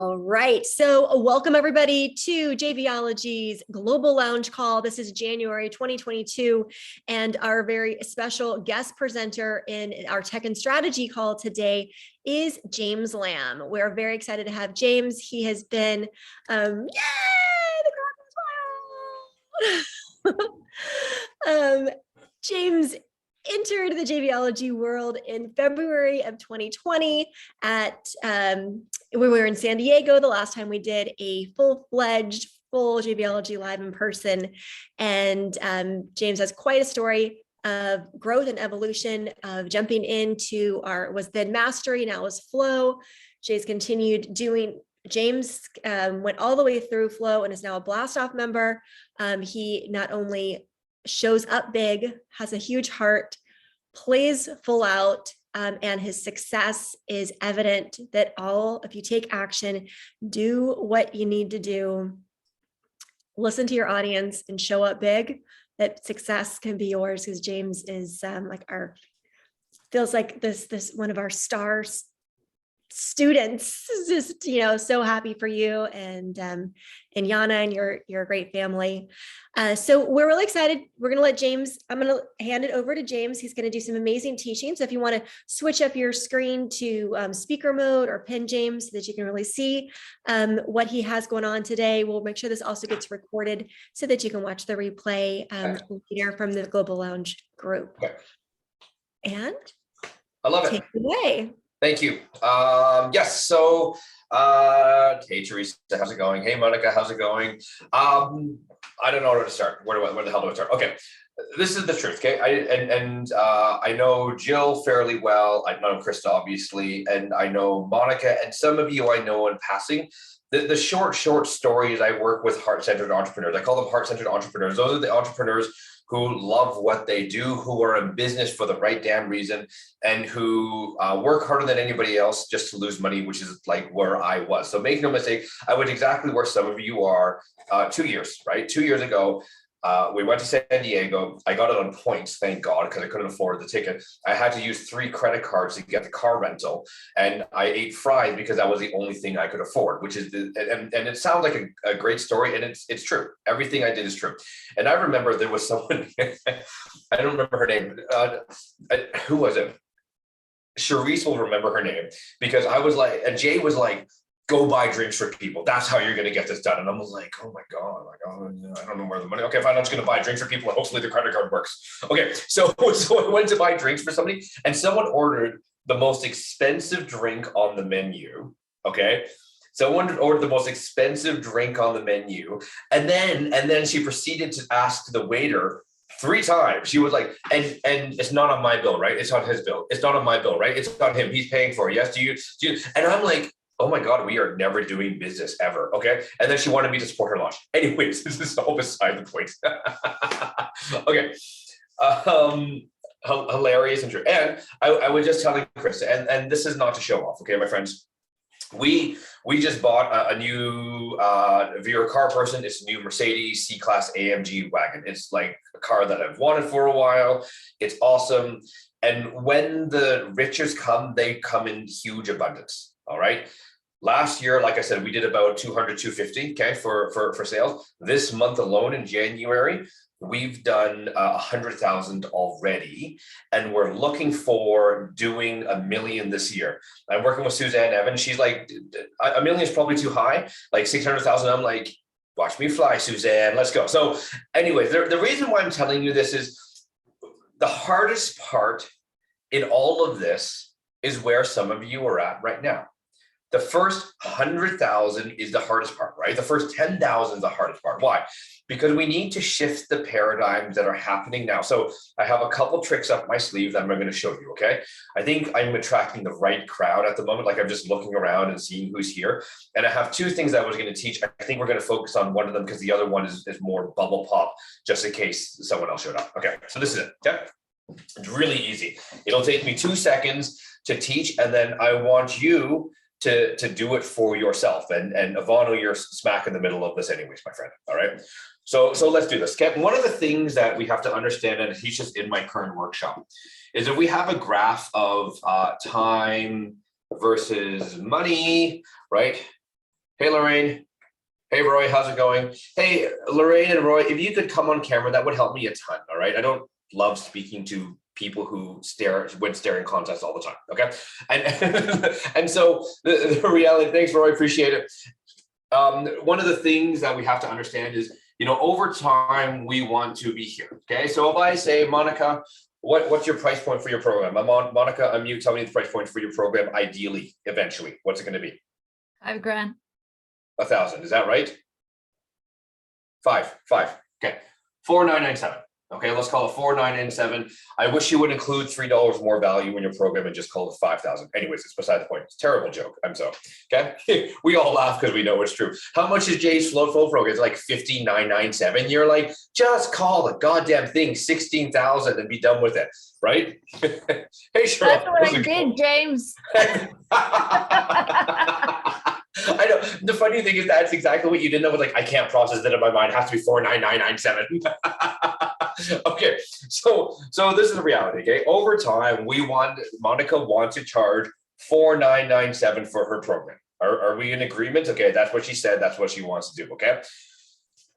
All right, so welcome everybody to JVology's Global Lounge Call. This is January 2022, and our very special guest presenter in our Tech and Strategy Call today is James Lamb. We're very excited to have James. He has been, yay, the crowd is wild. James entered the JVology world in February of 2020 at when we were in San Diego the last time we did a full-fledged full JVology live in person. And James has quite a story of growth and evolution of jumping into was then Mastery, now is Flow. Jay's continued doing. James went all the way through Flow and is now a Blast Off member. He not only shows up big, has a huge heart, plays full out, and his success is evident that if you take action, do what you need to do, listen to your audience and show up big, that success can be yours. Because James is feels like this one of our stars students. Just so happy for you and Yana and your great family. So we're really excited. We're going to let James, I'm going to hand it over to James. He's going to do some amazing teaching. So if you want to switch up your screen to speaker mode or pin James so that you can really see what he has going on today, we'll make sure this also gets recorded so that you can watch the replay later from the Global Lounge group. Okay. And I love it. Take it away. Thank you. Yes. So, hey, Teresa, how's it going? Hey, Monica, how's it going? I don't know where to start. Where the hell do I start? Okay. This is the truth. Okay. I know Jill fairly well. I know Krista, obviously, and I know Monica, and some of you I know in passing. The short story is I work with heart-centered entrepreneurs. I call them heart-centered entrepreneurs. Those are the entrepreneurs who love what they do, who are in business for the right damn reason, and who work harder than anybody else just to lose money, which is like where I was. So make no mistake, I was exactly where some of you are 2 years, right? 2 years ago, we went to San Diego. I got it on points, thank God, because I couldn't afford the ticket. I had to use 3 credit cards to get the car rental, and I ate fries because that was the only thing I could afford. Which is and it sounds like a great story, and it's true. Everything I did is true. And I remember there was someone I don't remember her name. Who was it? Charisse will remember her name, because I was like, and Jay was like, go buy drinks for people. That's how you're going to get this done. And I was like, oh my God, I don't know where the money. Okay, fine, I'm just going to buy drinks for people and hopefully the credit card works. Okay, so I went to buy drinks for somebody, and someone ordered the most expensive drink on the menu. Okay, someone ordered the most expensive drink on the menu, and then she proceeded to ask the waiter 3 times. She was like, and it's not on my bill, right? It's on his bill. It's not on my bill, right? It's on him. He's paying for it. Yes, do you? And I'm like, oh my God, we are never doing business ever. Okay. And then she wanted me to support her launch. Anyways, this is all beside the point. Okay. Hilarious and true. And I was just telling Chris, and this is not to show off. Okay, my friends, we just bought a new, if you're a car person, it's a new Mercedes C-Class AMG wagon. It's like a car that I've wanted for a while. It's awesome. And when the riches come, they come in huge abundance. All right. Last year, like I said, we did about 200, 250, okay, for sales. This month alone in January, we've done 100,000 already, and we're looking for doing 1 million this year. I'm working with Suzanne Evans. She's like, 1 million is probably too high, like 600,000. I'm like, watch me fly, Suzanne, let's go. So anyways, the reason why I'm telling you this is the hardest part in all of this is where some of you are at right now. The first 100,000 is the hardest part, right? The first 10,000 is the hardest part. Why? Because we need to shift the paradigms that are happening now. So I have a couple tricks up my sleeve that I'm going to show you, okay? I think I'm attracting the right crowd at the moment. Like I'm just looking around and seeing who's here. And I have 2 things that I was going to teach. I think we're going to focus on one of them because the other one is more bubble pop, just in case someone else showed up. Okay, so this is it, okay? It's really easy. It'll take me 2 seconds to teach, and then I want you to do it for yourself. And Ivano, you're smack in the middle of this anyways, my friend. All right. So let's do this. Okay. One of the things that we have to understand, and I teach this in my current workshop, is that we have a graph of time versus money, right? Hey, Lorraine. Hey, Roy, how's it going? Hey, Lorraine and Roy, if you could come on camera, that would help me a ton, all right? I don't love speaking to people who win staring contests all the time, okay? And and so the reality, thanks, Roy, appreciate it. One of the things that we have to understand is, over time, we want to be here, okay? So if I say, Monica, what's your price point for your program? Monica, unmute, tell me the price point for your program, ideally, eventually. What's it gonna be? $5,000. 1,000, is that right? Five, okay. 4,997. Okay, let's call it 4,997. I wish you would include $3 more value in your program and just call it 5,000. Anyways, it's beside the point. It's a terrible joke. I'm so okay. We all laugh because we know it's true. How much is Jay's flow program? It's like 5,997. You're like, just call the goddamn thing 16,000 and be done with it, right? Hey, sure. That's what I did, James. I know. The funny thing is that's exactly what you didn't know. Was like, I can't process that in my mind. It has to be 4,997. Okay, so this is the reality. Okay, over time, Monica wants to charge 4,997 for her program. Are we in agreement? Okay, that's what she said. That's what she wants to do. Okay.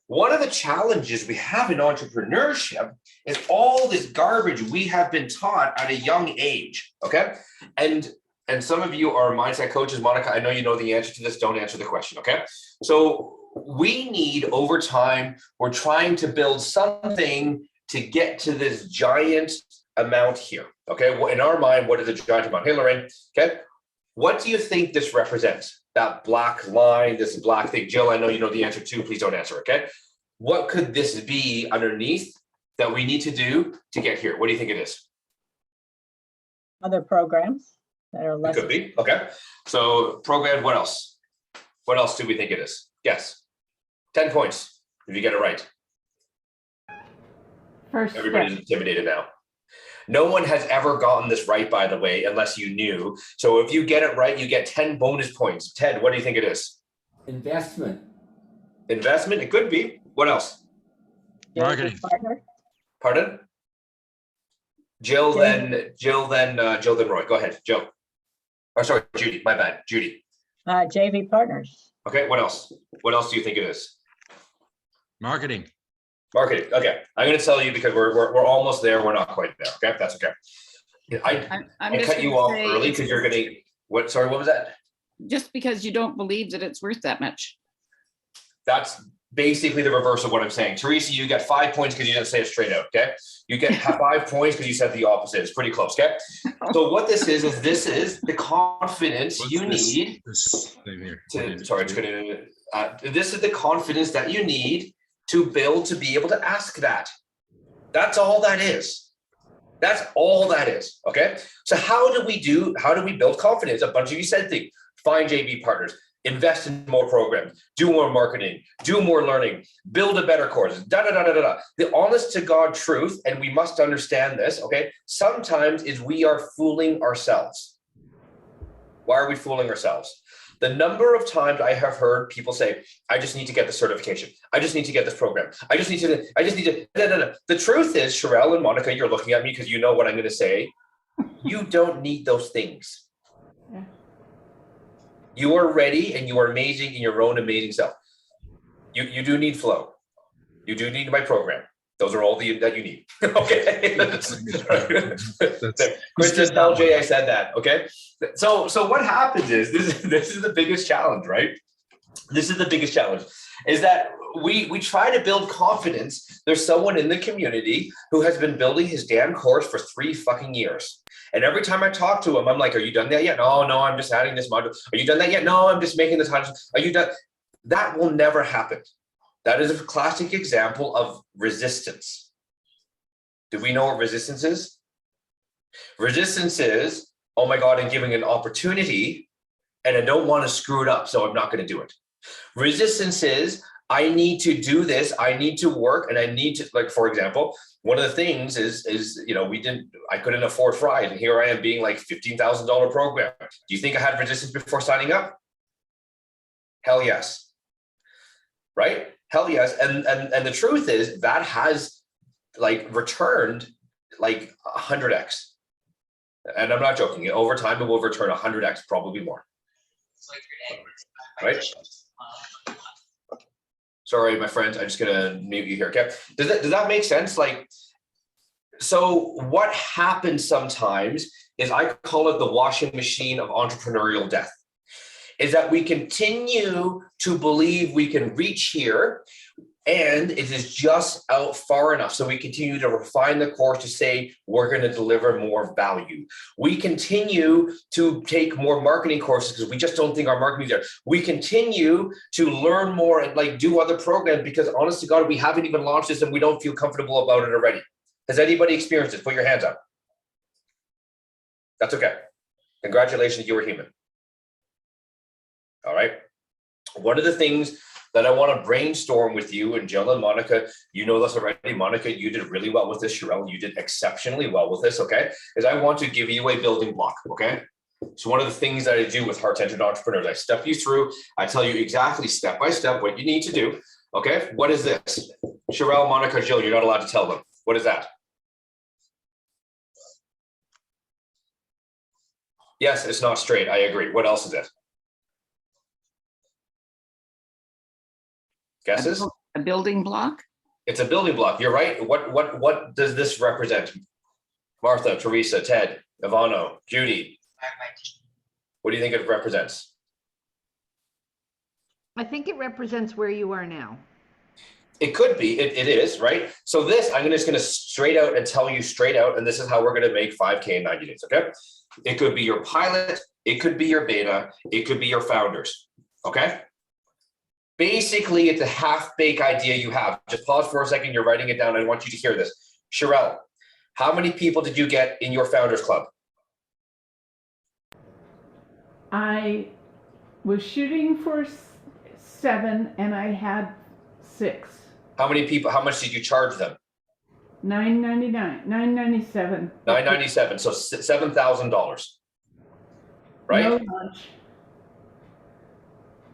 One of the challenges we have in entrepreneurship is all this garbage we have been taught at a young age. Okay, and some of you are mindset coaches. Monica, I know you know the answer to this. Don't answer the question, okay? So we need, over time, we're trying to build something to get to this giant amount here, okay? Well, in our mind, what is a giant amount? Hey, Lorraine, okay? What do you think this represents? That black line, this black thing. Jill, I know you know the answer too. Please don't answer, okay? What could this be underneath that we need to do to get here? What do you think it is? Other programs that are less. It could be, okay. So program, what else? What else do we think it is? Yes. 10 points if you get it right. First Everybody's step. intimidated now. No one has ever gotten this right, by the way, unless you knew. So if you get it right, you get 10 bonus points. Ted, what do you think it is? Investment. Investment, it could be. What else? Marketing. Partner. Pardon? Jill, then Roy. Go ahead, Jill. Or sorry, Judy, my bad, Judy. JV partners. Okay, what else? What else do you think it is? Marketing. Marketing, okay. I'm gonna tell you because we're almost there, we're not quite there, okay? That's okay. I just cut you gonna off say early it's because you're gonna, what, sorry, what was that? just because you don't believe that it's worth that much. That's basically the reverse of what I'm saying. Teresa, you get 5 points because you didn't say it straight out, okay? You get 5 points because you said the opposite. It's pretty close, okay? So what this is this is the confidence you need. This thing here. Sorry, it's gonna. This is the confidence that you need to build to be able to ask that. That's all that is. That's all that is, okay? So how do we build confidence? A bunch of you said things. Find JV partners. Invest in more programs, do more marketing, do more learning, build a better course, The honest to God truth, and we must understand this, okay? Sometimes is we are fooling ourselves. Why are we fooling ourselves? The number of times I have heard people say, I just need to get the certification. I just need to get this program. I just need to. The truth is, Sherelle and Monica, you're looking at me because you know what I'm going to say. You don't need those things. You are ready and you are amazing in your own amazing self. You do need flow. You do need my program. Those are all that you need. Okay. Kristen, tell Jay I said that. Okay. So what happens is this is the biggest challenge, right? This is the biggest challenge is that we try to build confidence. There's someone in the community who has been building his damn course for 3 fucking years. And every time I talk to him, I'm like, are you done that yet? No, I'm just adding this module. Are you done that yet? No, I'm just making this. Are you done? That will never happen. That is a classic example of resistance. Do we know what resistance is? Resistance is, oh my God, I'm giving an opportunity and I don't want to screw it up, so I'm not going to do it. Resistance is, I need to do this, I need to work, and I need to, like, for example, one of the things is I couldn't afford fries, and here I am being like $15,000 program. Do you think I had resistance before signing up? Hell yes. Right? Hell yes. And the truth is that has like returned like 100x. And I'm not joking. Over time, it will return 100x, probably more. Right? Sorry, my friends, I'm just gonna mute you here, okay? Does that make sense? Like, so what happens sometimes is I call it the washing machine of entrepreneurial death, is that we continue to believe we can reach here and it is just out far enough. So we continue to refine the course to say, we're going to deliver more value. We continue to take more marketing courses because we just don't think our marketing is there. We continue to learn more and like do other programs because honest to God, we haven't even launched this and we don't feel comfortable about it already. Has anybody experienced this? Put your hands up. That's okay. Congratulations, you were human. All right. One of the things that I want to brainstorm with you and Jill and Monica, you know this already. Monica, you did really well with this. Sherelle, you did exceptionally well with this, okay? Is I want to give you a building block, okay? So one of the things that I do with heart-centered entrepreneurs, I step you through, I tell you exactly step by step what you need to do, okay? What is this? Sherelle, Monica, Jill, you're not allowed to tell them. What is that? Yes, it's not straight, I agree. What else is it? Guesses? A building block? It's a building block. You're right. What does this represent? Martha, Teresa, Ted, Ivano, Judy. What do you think it represents? I think it represents where you are now. It could be. It is, right? So this, I'm just going to straight out and tell you straight out, and this is how we're going to make 5K in 90 days, okay? It could be your pilot. It could be your beta. It could be your founders, okay? Basically, it's a half-baked idea you have. Just pause for a second. You're writing it down. I want you to hear this. Sherelle, how many people did you get in your Founders Club? I was shooting for 7 and I had 6. How many people, how much did you charge them? $9.99, $9.97. $9.97, so $7,000, right? No lunch.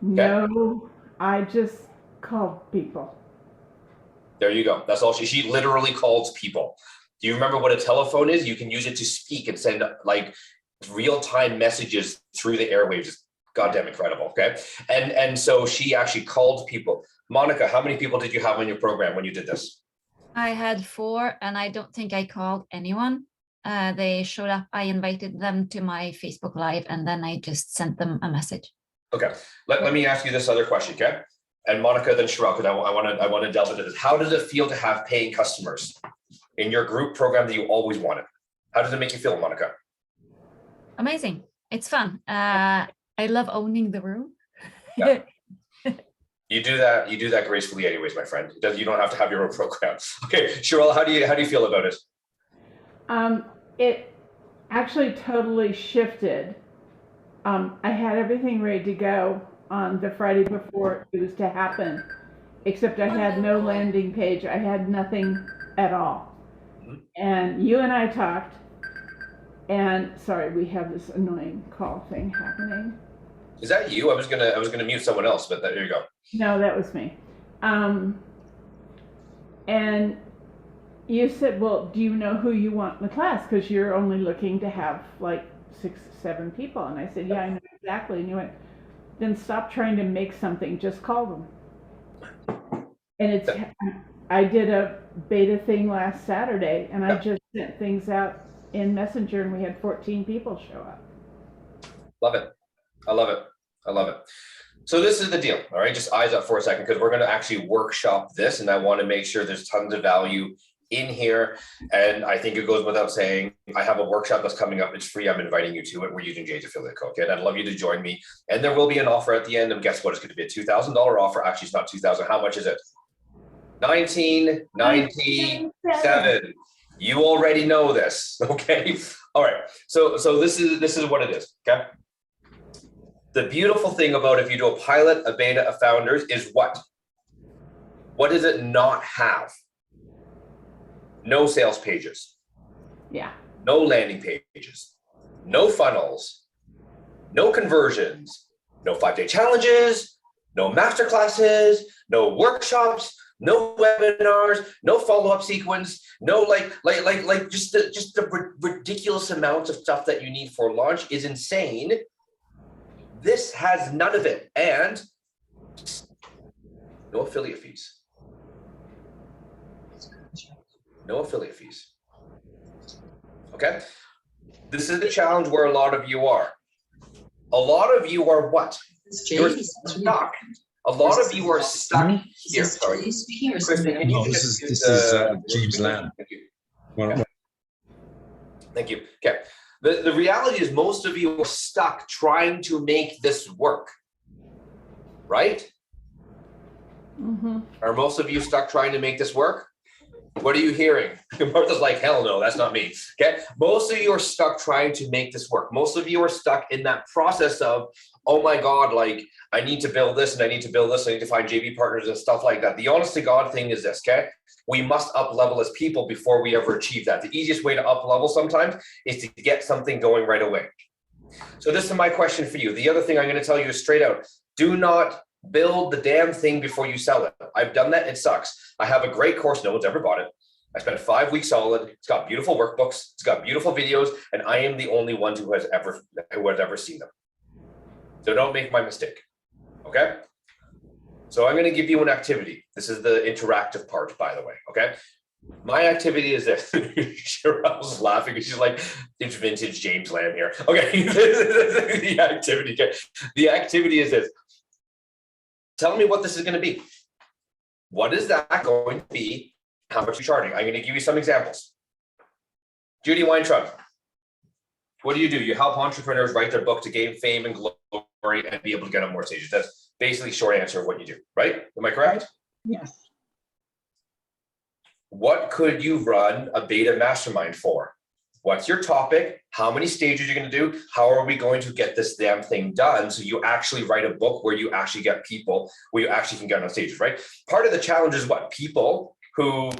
No, I just called people. There you go. That's all she literally calls people. Do you remember what a telephone is? You can use it to speak and send like real-time messages through the airwaves. It's goddamn incredible, okay? And so she actually called people. Monica, how many people did you have on your program when you did this? I had 4 and I don't think I called anyone. They showed up, I invited them to my Facebook Live and then I just sent them a message. Okay, let me ask you this other question, okay? And Monica, then Sherelle, because I want to delve into this. How does it feel to have paying customers in your group program that you always wanted? How does it make you feel, Monica? Amazing. It's fun. I love owning the room. Yeah. You do that gracefully anyways, my friend. You don't have to have your own program. Okay, Sherelle, how do you feel about it? It actually totally shifted. I had everything ready to go on the Friday before it was to happen, except I had no landing page. I had nothing at all. Mm-hmm. And you and I talked, and sorry, we have this annoying call thing happening. Is that you? I was gonna mute someone else, but there you go. No, that was me. And you said, well, do you know who you want in the class? Because you're only looking to have like 6, 7 people. And I said, yeah, I know exactly. And you went, then stop trying to make something, just call them. And I did a beta thing last Saturday and I just sent things out in Messenger and we had 14 people show up. Love it. I love it. I love it. So this is the deal. All right. Just eyes up for a second, because we're going to actually workshop this. And I want to make sure there's tons of value in here. And I think it goes without saying, I have a workshop that's coming up. It's free. I'm inviting you to it. We're using Jay's affiliate code. Okay. And I'd love you to join me. And there will be an offer at the end. And guess what? It's going to be a $2,000 offer. Actually, it's not 2,000. How much is it? $19.97. You already know this. Okay. All right. So this is what it is. Okay. The beautiful thing about if you do a pilot, a beta, a founders is what? What does it not have? No sales pages. Yeah. No landing pages. No funnels. No conversions. No 5-day challenges. No masterclasses. No workshops. No webinars. No follow-up sequence. No just the ridiculous amounts of stuff that you need for launch is insane. This has none of it. And No affiliate fees. No affiliate fees. Okay? This is the challenge where a lot of you are. A lot of you are what? You're stuck. A lot of you are stuck here. Sorry. Kristen, can you No, just this use is the- James Lamb. Thank you. Well, Thank you. Okay. The reality is most of you are stuck trying to make this work. Right? Mhm. Are most of you stuck trying to make this work? What are you hearing? Martha's like, hell no, that's not me. Okay. Most of you are stuck trying to make this work. Most of you are stuck in that process of, oh my God, like I need to build this and I need to build this. I need to find JV partners and stuff like that. The honest to God thing is this, okay? We must up level as people before we ever achieve that. The easiest way to up level sometimes is to get something going right away. So this is my question for you. The other thing I'm going to tell you is straight out, do not build the damn thing before you sell it. I've done that. It sucks. I have a great course. No one's ever bought it. I spent 5 weeks solid. It's got beautiful workbooks. It's got beautiful videos. And I am the only one who has ever seen them. So don't make my mistake. Okay. So I'm going to give you an activity. This is the interactive part, by the way. Okay. My activity is this. Cheryl's laughing because she's like, it's vintage James Lamb here. Okay. The activity. Okay. The activity is this. Tell me what this is going to be. What is that going to be? How much are you charging? I'm going to give you some examples. Judy Weintraub, what do? You help entrepreneurs write their book to gain fame and glory and be able to get on more stages. That's basically short answer of what you do, right? Am I correct? Yes. What could you run a beta mastermind for? What's your topic? How many stages you're going to do? How are we going to get this damn thing done? So you actually write a book where you actually get people, where you actually can get on stages, right? Part of the challenge is what? People who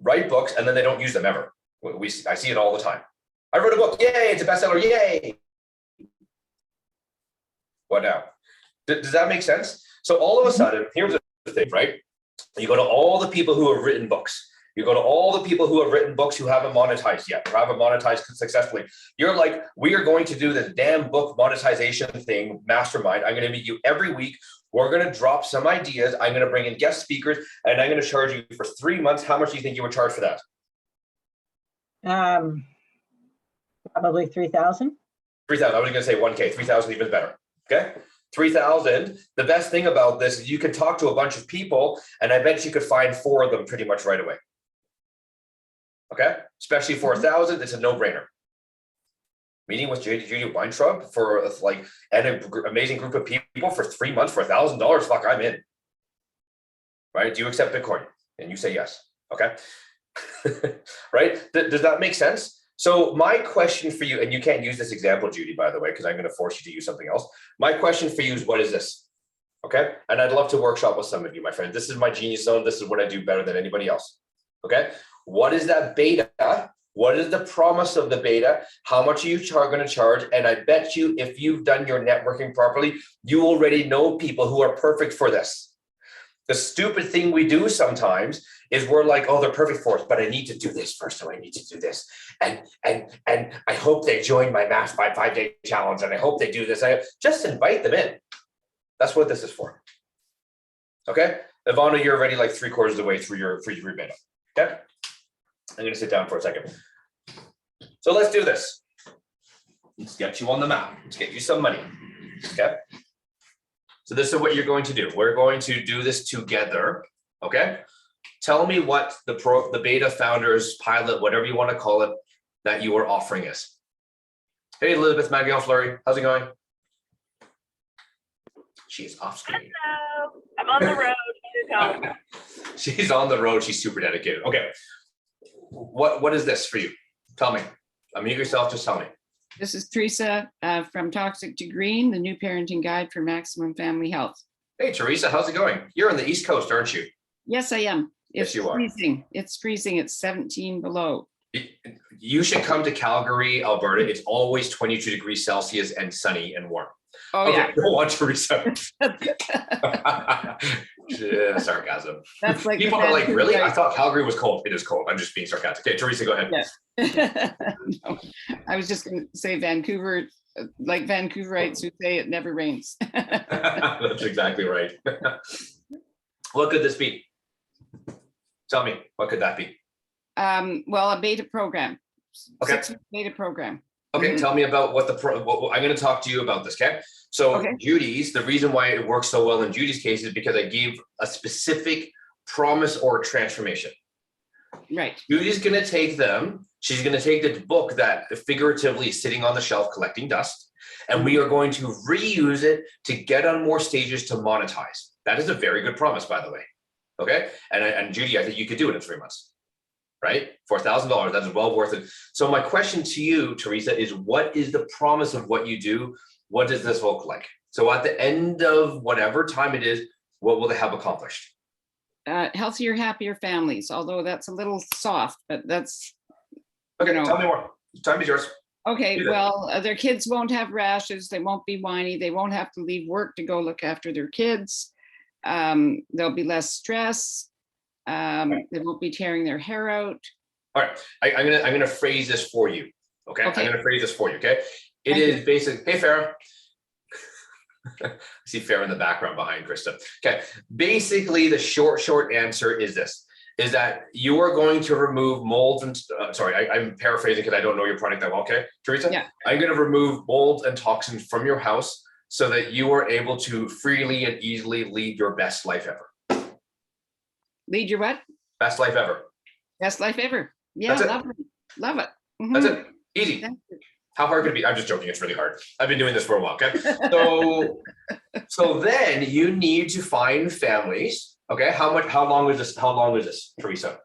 write books and then they don't use them ever. I see it all the time. I wrote a book, yay, it's a bestseller, yay. What now? Does that make sense? So all of a sudden, here's the thing, right? You go to all the people who have written books. You go to all the people who have written books who haven't monetized yet, or haven't monetized successfully. You're like, we are going to do this damn book monetization thing, mastermind. I'm going to meet you every week. We're going to drop some ideas. I'm going to bring in guest speakers, and I'm going to charge you for 3 months. How much do you think you would charge for that? Probably 3,000. 3,000. I was going to say 1K. 3,000 even better. Okay. 3,000. The best thing about this is you can talk to a bunch of people, and I bet you could find 4 of them pretty much right away. Okay, especially for 1,000, it's a no-brainer. Meeting with Judy Weintraub for like an amazing group of people for 3 months for $1,000. Fuck, I'm in. Right? Do you accept Bitcoin? And you say yes. Okay. Right? Does that make sense? So my question for you, and you can't use this example, Judy, by the way, because I'm going to force you to use something else. My question for you is, what is this? Okay. And I'd love to workshop with some of you, my friend. This is my genius zone. This is what I do better than anybody else. Okay. What is that beta? What is the promise of the beta? How much are you going to charge? And I bet you, if you've done your networking properly, you already know people who are perfect for this. The stupid thing we do sometimes is we're like, oh, they're perfect for us, but I need to do this first. So I need to do this. And I hope they join my Mass 5-day challenge. And I hope they do this. I just invite them in. That's what this is for. Okay. Ivana, you're already like 3/4 of the way through your beta. Okay. I'm going to sit down for a second. So let's do this. Let's get you on the map. Let's get you some money. Okay. So this is what you're going to do. We're going to do this together. Okay. Tell me what the beta founders, pilot, whatever you want to call it, that you are offering is. Hey, Elizabeth Maguire-Fleury, how's it going? She's off screen. Hello. I'm on the road. She's on the road. She's super dedicated. Okay. What is this for you? Tell me. Unmute yourself. Just tell me. This is Teresa from Toxic to Green, the new parenting guide for maximum family health. Hey, Teresa, how's it going? You're on the East Coast, aren't you? Yes, I am. Yes, It's you are. freezing. It's freezing. It's 17 below. You should come to Calgary, Alberta. It's always 22 degrees Celsius and sunny and warm. Oh, Okay, go on, Teresa. Yeah, sarcasm. That's like People the are like, Vancouver really? I ice. thought Calgary was cold. It is cold. I'm just being sarcastic. Okay, Teresa, go ahead. Yeah. No, I was just going to say Vancouver, like Vancouverites who say it never rains. That's exactly right. What could this be? Tell me, what could that be? Well, a beta program. Okay. 6-week beta program. Okay, Mhm. tell me about what I'm going to talk to you about this, okay? So Okay. Judy's, the reason why it works so well in Judy's case is because I gave a specific promise or transformation. Right. Judy's going to take them, she's going to take the book that figuratively is sitting on the shelf collecting dust, and we are going to reuse it to get on more stages to monetize. That is a very good promise, by the way. Okay, and Judy, I think you could do it in 3 months, right? $4,000, that's well worth it. So my question to you, Teresa, is what is the promise of what you do? What does this look like? So at the end of whatever time it is, what will they have accomplished? Healthier, happier families, although that's a little soft, but that's, Okay, No. tell me more. Time is yours. okay. Do that. Well, their kids won't have rashes. They won't be whiny. They won't have to leave work to go look after their kids. There'll be less stress. They won't be tearing their hair out. All right, I'm gonna phrase this for you. Okay, Okay. I'm gonna phrase this for you. Okay, it Thank is basic. Hey, Farah. I see Farah in the background behind Krista. Okay, basically the short answer is this: is that you are going to remove molds and sorry, I'm paraphrasing because I don't know your product that well. Okay, Teresa. Yeah. I'm gonna remove molds and toxins from your house so that you are able to freely and easily lead your best life ever. Lead your what? Best life ever. Best life ever. Yeah, That's it. love it. Love it. That's Mhm. it. Easy. Thank you. How hard could it be? I'm just joking. It's really hard. I've been doing this for a while. Okay. So then you need to find families. Okay. How long is this? How long is this, Teresa?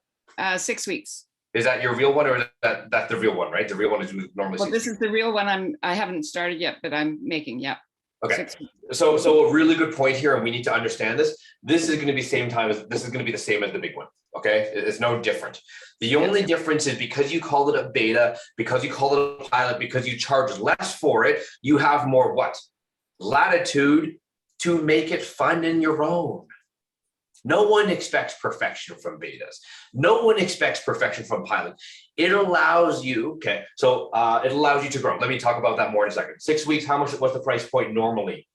6 weeks. Is that your real one or is that's the real one, right? The real one is normally Well, 6 this is the real one. I haven't started yet, but I'm making. Yeah. Okay. 6 weeks. So a really good point here, and we need to understand this. This is going to be this is going to be the same as the big one. Okay, it's no different. The only difference is because you call it a beta, because you call it a pilot, because you charge less for it, you have more what? Latitude to make it fun in your own. No one expects perfection from betas. No one expects perfection from pilot. It allows you, okay, so it allows you to grow. Let me talk about that more in a second. 6 weeks, how much, what's the price point normally?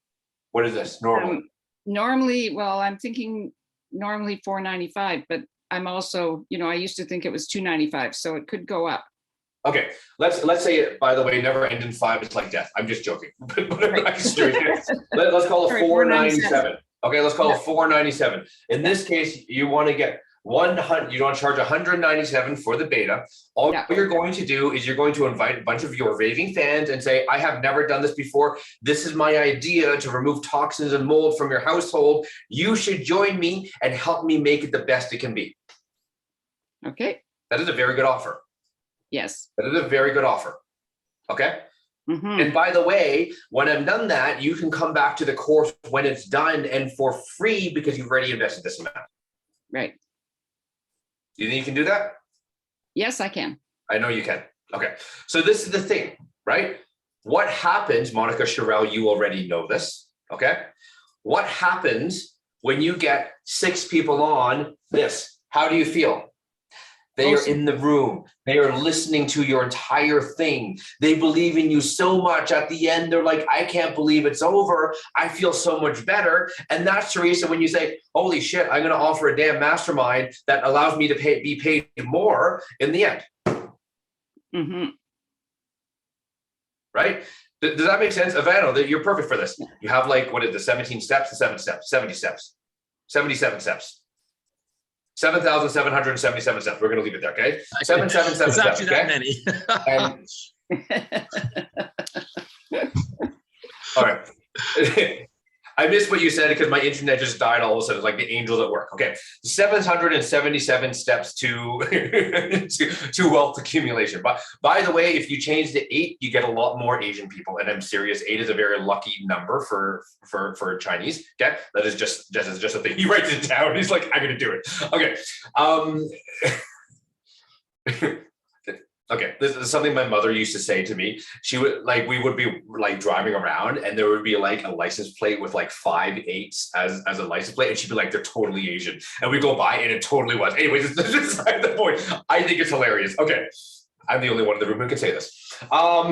What is this normally? Normally, well, I'm thinking normally $495, but I'm also, I used to think it was $295, so it could go up. Okay, let's say it, by the way, never end in 5, it's like death. I'm just joking. But let's call it Sorry, $497. Okay, let's call Yeah. it $497. In this case, you want to get 100, you want to charge $197 for the beta. All Yeah. you're going to do is you're going to invite a bunch of your raving fans and say, I have never done this before. This is my idea to remove toxins and mold from your household. You should join me and help me make it the best it can be. Okay. That is a very good offer. Yes. That is a very good offer. Okay. Mhm. And by the way, when I've done that, you can come back to the course when it's done and for free because you've already invested this amount. Right. Do you think you can do that? Yes, I can. I know you can. Okay. So this is the thing, right? What happens, Monica Sherrill, you already know this. Okay. What happens when you get 6 people on this? How do you feel? They are in the room. They are listening to your entire thing. They believe in you so much. At the end, they're like, I can't believe it's over. I feel so much better. And that's, Teresa, when you say, holy shit, I'm going to offer a damn mastermind that allows me to be paid more in the end. Hmm. Right? Does that make sense? Ivano, that you're perfect for this. You have like, what is the 17 steps, the 7 steps, 70 steps, 77 steps. 7,777 steps. We're going to leave it there, okay? 777 It's steps, actually that okay? many. All right. I missed what you said because my internet just died all of a sudden, like the angels at work. Okay. 777 steps to, to wealth accumulation. But by the way, if you change to 8, you get a lot more Asian people. And I'm serious. 8 is a very lucky number for Chinese. Okay. That is just a thing. He writes it down. He's like, I'm going to do it. Okay. Okay, this is something my mother used to say to me. She would we would be like driving around and there would be like a license plate with like 5 8s as a license plate. And she'd be like, they're totally Asian. And we go by and it totally was. Anyways, this is beside the point. I think it's hilarious. Okay. I'm the only one in the room who can say this. Where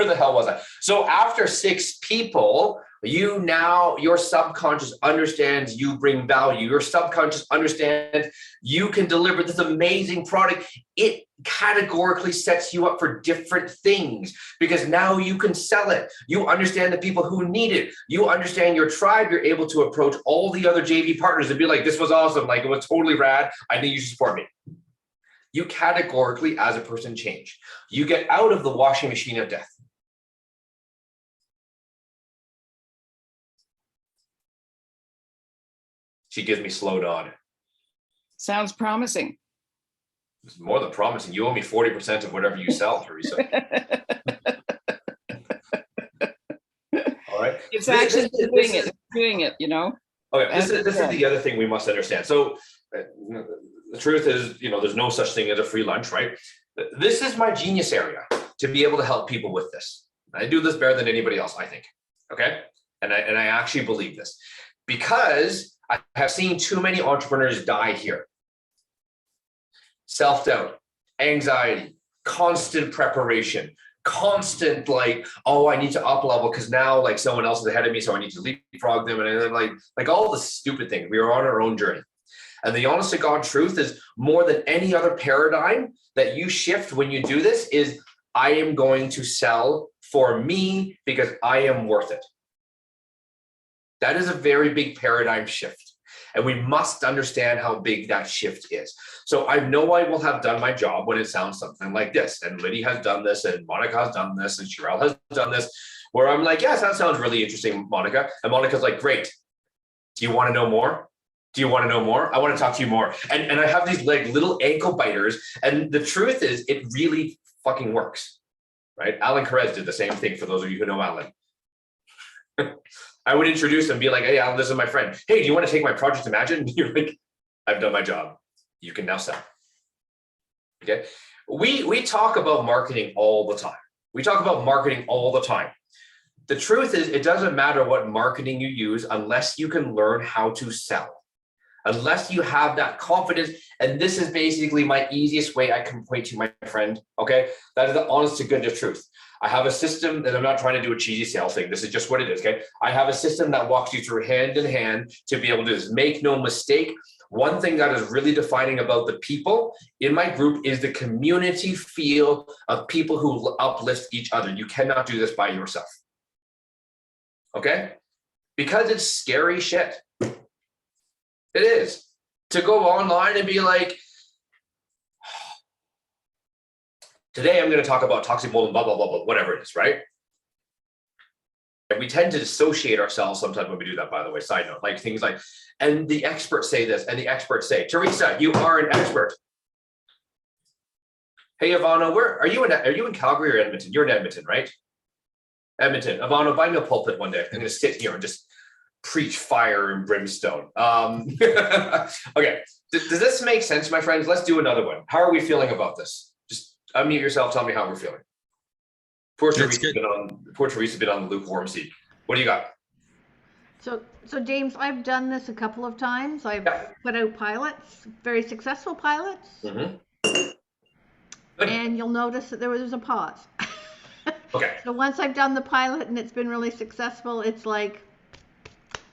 the hell was I? So after 6 people, Your subconscious understands you bring value. Your subconscious understands you can deliver this amazing product. It categorically sets you up for different things because now you can sell it. You understand the people who need it. You understand your tribe. You're able to approach all the other JV partners and be like, this was awesome. Like, it was totally rad. I need you to support me. You categorically, as a person, change. You get out of the washing machine of death. She gives me slow on. Sounds promising. It's more than promising. You owe me 40% of whatever you sell, Teresa. All right. It's actually doing it, you know? Okay, this is the other thing we must understand. So the truth is, there's no such thing as a free lunch, right? This is my genius area to be able to help people with this. I do this better than anybody else, I think. Okay. And I actually believe this because I have seen too many entrepreneurs die here. Self-doubt, anxiety, constant preparation, constant I need to up level because now someone else is ahead of me, so I need to leapfrog them, and then like all the stupid things. We are on our own journey. And the honest to God truth is, more than any other paradigm that you shift when you do this, is I am going to sell for me because I am worth it. That is a very big paradigm shift. And we must understand how big that shift is. So I know I will have done my job when it sounds something like this. And Liddy has done this, and Monica has done this, and Sherelle has done this, where I'm like, yes, that sounds really interesting, Monica. And Monica's like, great. Do you want to know more? Do you want to know more? I want to talk to you more. And I have these little ankle biters. And the truth is, it really fucking works, right? Alan Perez did the same thing, for those of you who know Alan. I would introduce him and be like, hey, Alan, this is my friend. Hey, do you want to take my Project Imagine? You're like, I've done my job. You can now sell. Okay. We talk about marketing all the time. We talk about marketing all the time. The truth is, it doesn't matter what marketing you use unless you can learn how to sell. Unless you have that confidence. And this is basically my easiest way I can point to, my friend. Okay. That is the honest to goodness truth. I have a system that I'm not trying to do a cheesy sales thing. This is just what it is. Okay. I have a system that walks you through hand in hand to be able to just make no mistake. One thing that is really defining about the people in my group is the community feel of people who uplift each other. You cannot do this by yourself. Okay. Because it's scary shit. It is. To go online and be like, today I'm going to talk about toxic mold and blah, blah, blah, blah, whatever it is, right? And we tend to dissociate ourselves sometimes when we do that, by the way, side note, like things like, and the experts say this, and the experts say, Teresa, you are an expert. Hey, Ivana, are you in Calgary or Edmonton? You're in Edmonton, right? Edmonton. Ivana, buy me a pulpit one day. I'm going to sit here and just preach fire and brimstone. Okay. Does this make sense, my friends? Let's do another one. How are we feeling about this? Just unmute yourself. Tell me how we're feeling. Poor Teresa's been on the lukewarm seat. What do you got? So James, I've done this a couple of times. I've put out pilots, very successful pilots. Mm-hmm. And you'll notice that there was a pause. Okay. So once I've done the pilot and it's been really successful, it's like,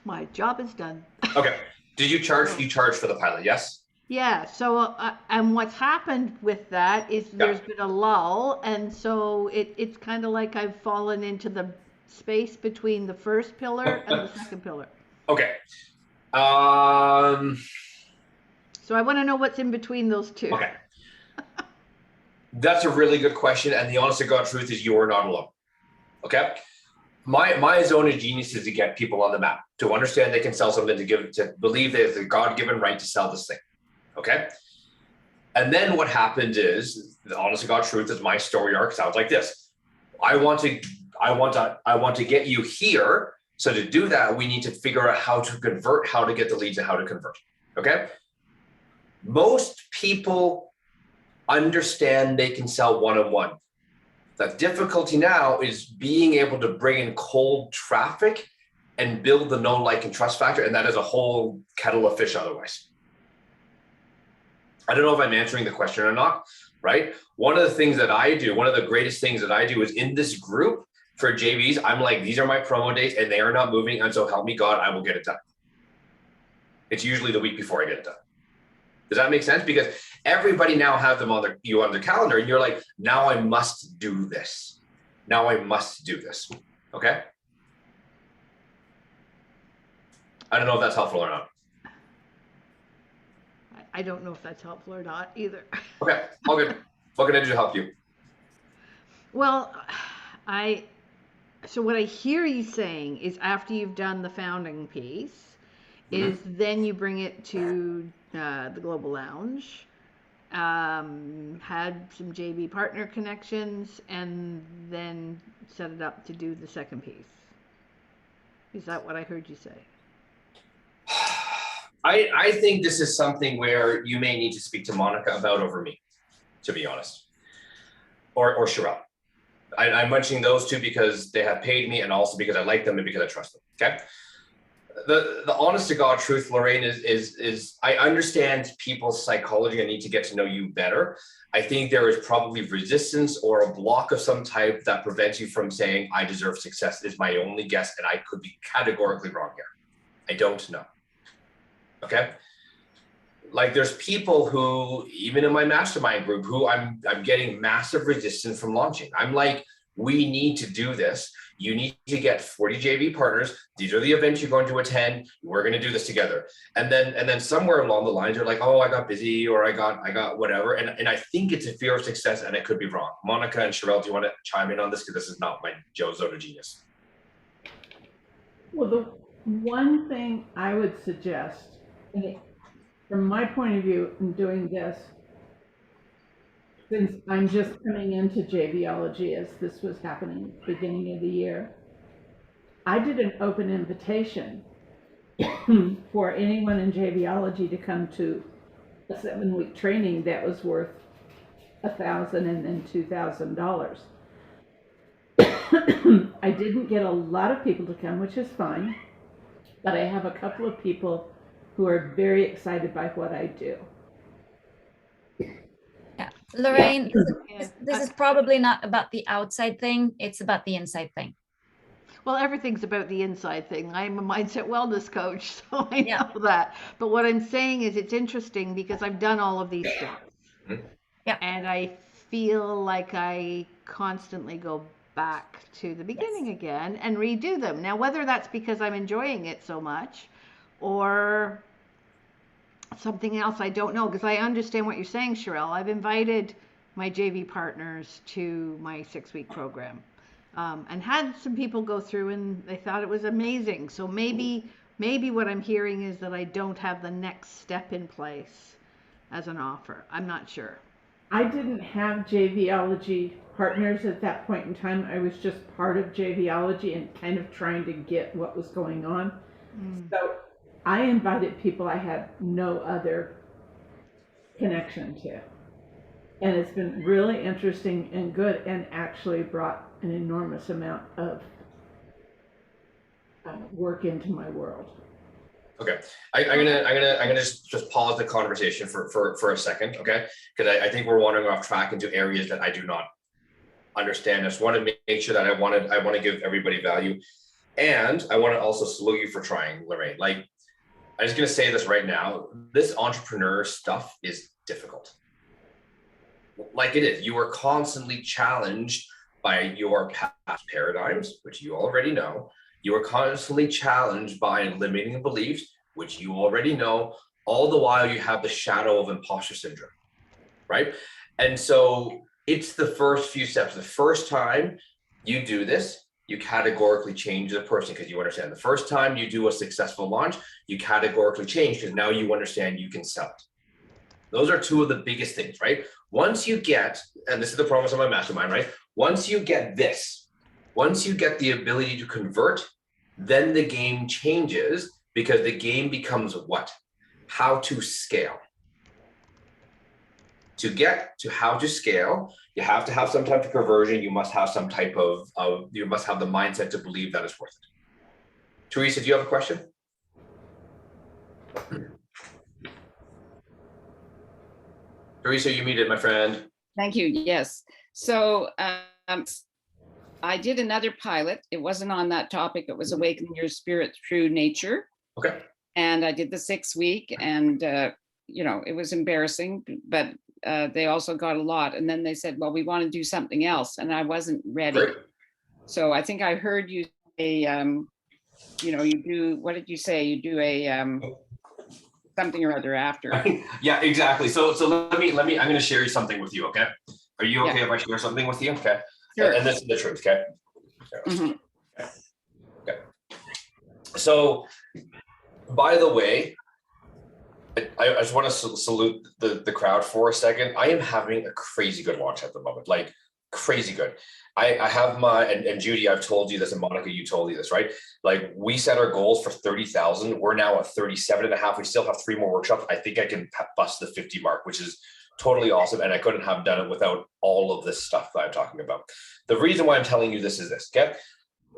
my job is done. Okay. Did you charge? You charged for the pilot? Yes. Yeah. So and what's happened with that is there's been a lull, and so it's kind of like I've fallen into the space between the first pillar and the second pillar. Okay. So I want to know what's in between those two. Okay. That's a really good question, and the honest to God truth is you are not alone. Okay. My zone of genius is to get people on the map, to understand they can sell something, to believe there's a God-given right to sell this thing. Okay. And then what happens is, the honest to God truth is, my story arc sounds like this. I want to get you here. So to do that, we need to figure out how to convert, how to get the leads, and how to convert. Okay. Most people understand they can sell one-on-one. The difficulty now is being able to bring in cold traffic and build the know, like, and trust factor. And that is a whole kettle of fish otherwise. I don't know if I'm answering the question or not, right? One of the things that I do, one of the greatest things that I do is, in this group, for JVs, I'm like, these are my promo dates and they are not moving. And so help me God, I will get it done. It's usually the week before I get it done. Does that make sense? Because everybody now has them on their calendar and you're like, now I must do this. Now I must do this. Okay. I don't know if that's helpful or not. I don't know if that's helpful or not either. Okay, all good. What can I do to help you? Well, so what I hear you saying is after you've done the founding piece, is then you bring it to the Global Lounge, had some JV partner connections, and then set it up to do the second piece. Is that what I heard you say? I think this is something where you may need to speak to Monica about over me, to be honest, or Sherelle. I'm mentioning those two because they have paid me and also because I like them and because I trust them. Okay. The honest to God truth, Lorraine, is I understand people's psychology. I need to get to know you better. I think there is probably resistance or a block of some type that prevents you from saying I deserve success is my only guess. And I could be categorically wrong here. I don't know. Okay. Like there's people who, even in my mastermind group, who I'm getting massive resistance from launching. I'm like, we need to do this. You need to get 40 JV partners. These are the events you're going to attend. We're going to do this together. And then somewhere along the lines, you're like, oh, I got busy or I got whatever. And I think it's a fear of success and it could be wrong. Monica and Sherelle, do you want to chime in on this? Because this is not my Joe Zoda genius. Well, the one thing I would suggest, and from my point of view in doing this, since I'm just coming into JVology as this was happening at the beginning of the year, I did an open invitation for anyone in JVology to come to a 7-week training that was worth $1,000 and then $2,000. I didn't get a lot of people to come, which is fine, but I have a couple of people who are very excited by what I do. Yeah, Lorraine, this is probably not about the outside thing. It's about the inside thing. Well, everything's about the inside thing. I'm a mindset wellness coach, so I know that. But what I'm saying is it's interesting because I've done all of these steps. Yeah. And I feel like I constantly go back to the beginning again and redo them. Now, whether that's because I'm enjoying it so much or something else, I don't know, because I understand what you're saying, Sherelle. I've invited my JV partners to my 6-week program and had some people go through and they thought it was amazing. So maybe what I'm hearing is that I don't have the next step in place as an offer. I'm not sure. I didn't have JVology partners at that point in time. I was just part of JVology and kind of trying to get what was going on. So I invited people I had no other connection to. And it's been really interesting and good and actually brought an enormous amount of work into my world. Okay, I'm gonna just pause the conversation for a second, okay? Because I think we're wandering off track into areas that I do not understand. I just want to make sure that I want to give everybody value, and I want to also salute you for trying, Lorraine. Like, I'm just gonna say this right now: this entrepreneur stuff is difficult. Like it is. You are constantly challenged by your past paradigms, which you already know. You are constantly challenged by limiting beliefs, which you already know. All the while you have the shadow of imposter syndrome, right? And so it's the first few steps. The first time you do this, you categorically change the person because you understand. The first time you do a successful launch, you categorically change because now you understand you can sell it. Those are two of the biggest things, right? Once you get, and this is the promise of my mastermind, right? Once you get this, once you get the ability to convert, then the game changes because the game becomes what? How to scale. To get to how to scale, you have to have some type of conversion. You must have some type of you must have the mindset to believe that it's worth it. Teresa, do you have a question? Teresa, you muted, my friend. Thank you. Yes. So I did another pilot. It wasn't on that topic. It was Awakening Your Spirit Through Nature. Okay. And I did the 6-week, and you know, it was embarrassing, but they also got a lot. And then they said, well, we want to do something else. And I wasn't ready. Great. So I think I heard you say, you know, you do, what did you say? You do a something or other after. Yeah, exactly. So let me, I'm going to share something with you. Okay. Are you okay Yeah. if I share something with you? Okay. Sure. And this is the truth. Okay. Mhm. Okay. So, by the way, I just want to salute the crowd for a second. I am having a crazy good launch at the moment, like crazy good. I have my, and Judy, I've told you this, and Monica, you told me this, right? Like, we set our goals for 30,000. We're now at 37.5. We still have 3 more workshops. I think I can bust the 50 mark, which is totally awesome. And I couldn't have done it without all of this stuff that I'm talking about. The reason why I'm telling you this is this, okay?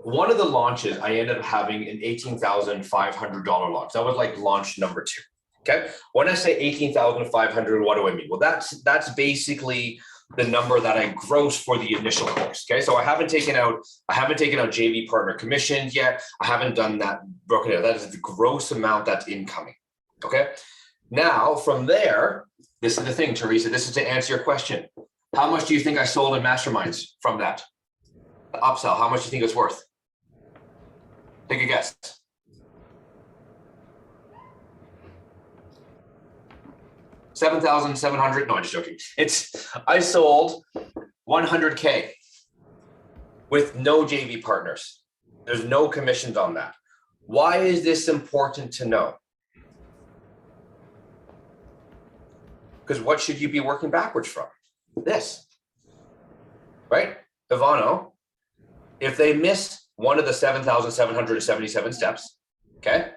One of the launches, I ended up having an $18,500 launch. That was like launch number 2. Okay. When I say 18,500, what do I mean? Well, that's basically the number that I gross for the initial course. Okay. So I haven't taken out JV partner commissions yet. I haven't done that broken out. That is the gross amount that's incoming. Okay. Now from there, this is the thing, Teresa, this is to answer your question. How much do you think I sold in masterminds from that? The upsell, how much do you think it's worth? Take a guess. $7,700. No, I'm just joking. I sold 100K with no JV partners. There's no commissions on that. Why is this important to know? Because what should you be working backwards from? This, right? Ivano, if they miss one of the 7,777 steps, okay,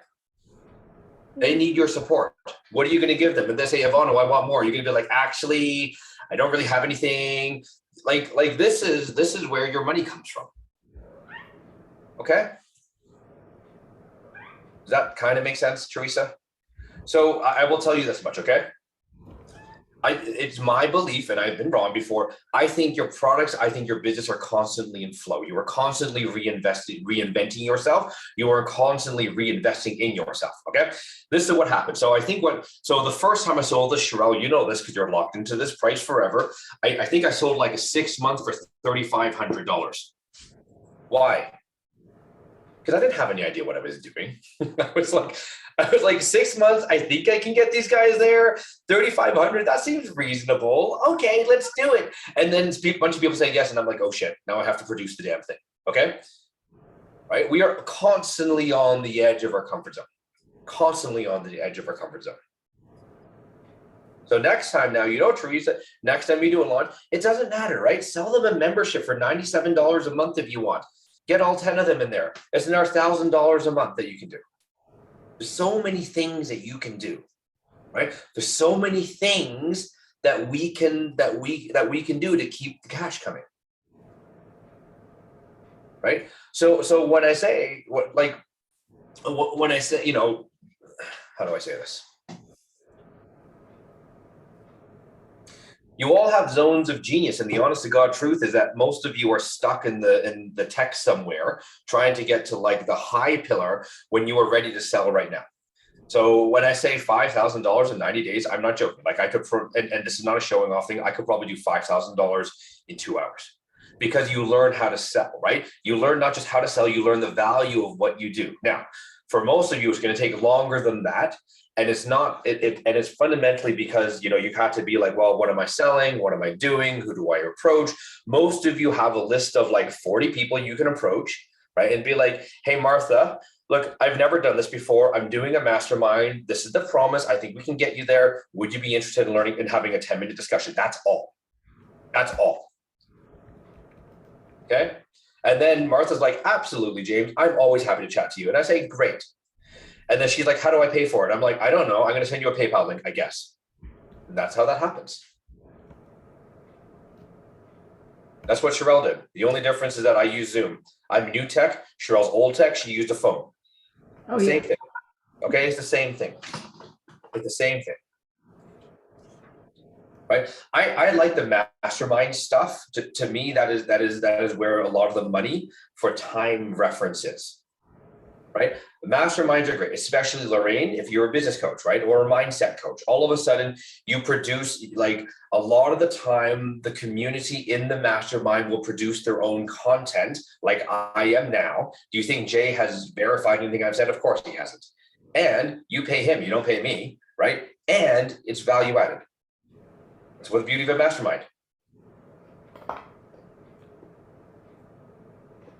they need your support. What are you going to give them? If they say, Ivano, I want more, you're going to be like, actually, I don't really have anything. Like this is where your money comes from. Okay. Does that kind of make sense, Teresa? So I will tell you this much, okay? It's my belief, and I've been wrong before. I think your products, I think your business are constantly in flow. You are constantly reinventing yourself. You are constantly reinvesting in yourself. Okay. This is what happened. So I think so the first time I sold this, Sherelle, you know this because you're locked into this price forever. I think I sold like a 6 month for $3,500. Why? Because I didn't have any idea what I was doing. I was like 6 months. I think I can get these guys there. 3,500. That seems reasonable. Okay, let's do it. And then a bunch of people say yes, and I'm like, oh shit! Now I have to produce the damn thing. Okay, right? We are constantly on the edge of our comfort zone. Constantly on the edge of our comfort zone. So next time, now you know, Teresa. Next time you do a launch, it doesn't matter, right? Sell them a membership for $97 a month if you want. Get all 10 of them in there. It's another $1,000 a month that you can do. There's so many things that you can do, right? There's so many things that we can do to keep the cash coming, right? So when I say when I say, you know, how do I say this? You all have zones of genius, and the honest to God truth is that most of you are stuck in the tech somewhere, trying to get to like the high pillar when you are ready to sell right now. So when I say $5,000 in 90 days, I'm not joking. Like I could, and this is not a showing off thing. I could probably do $5,000 in 2 hours because you learn how to sell, right? You learn not just how to sell, you learn the value of what you do. Now, for most of you, it's going to take longer than that. And it's not, and it's fundamentally because, you know, you have to be like, well, what am I selling? What am I doing? Who do I approach? Most of you have a list of like 40 people you can approach, right? And be like, hey, Martha, look, I've never done this before. I'm doing a mastermind. This is the promise. I think we can get you there. Would you be interested in learning and having a 10-minute discussion? That's all. That's all. Okay. And then Martha's like, absolutely, James. I'm always happy to chat to you. And I say, great. And then she's like, how do I pay for it? I'm like, I don't know. I'm going to send you a PayPal link, I guess. And that's how that happens. That's what Sherelle did. The only difference is that I use Zoom. I'm new tech. Sherelle's old tech. She used a phone. Oh, Same yeah. thing. Okay, it's the same thing. It's the same thing. right? I like the mastermind stuff. To me, that is where a lot of the money for time reference is, right? Masterminds are great, especially Lorraine, if you're a business coach, right? Or a mindset coach. All of a sudden you produce, like, a lot of the time, the community in the mastermind will produce their own content, like I am now. Do you think Jay has verified anything I've said? Of course he hasn't. And you pay him, you don't pay me, right? And it's value added. That's what the beauty of a mastermind.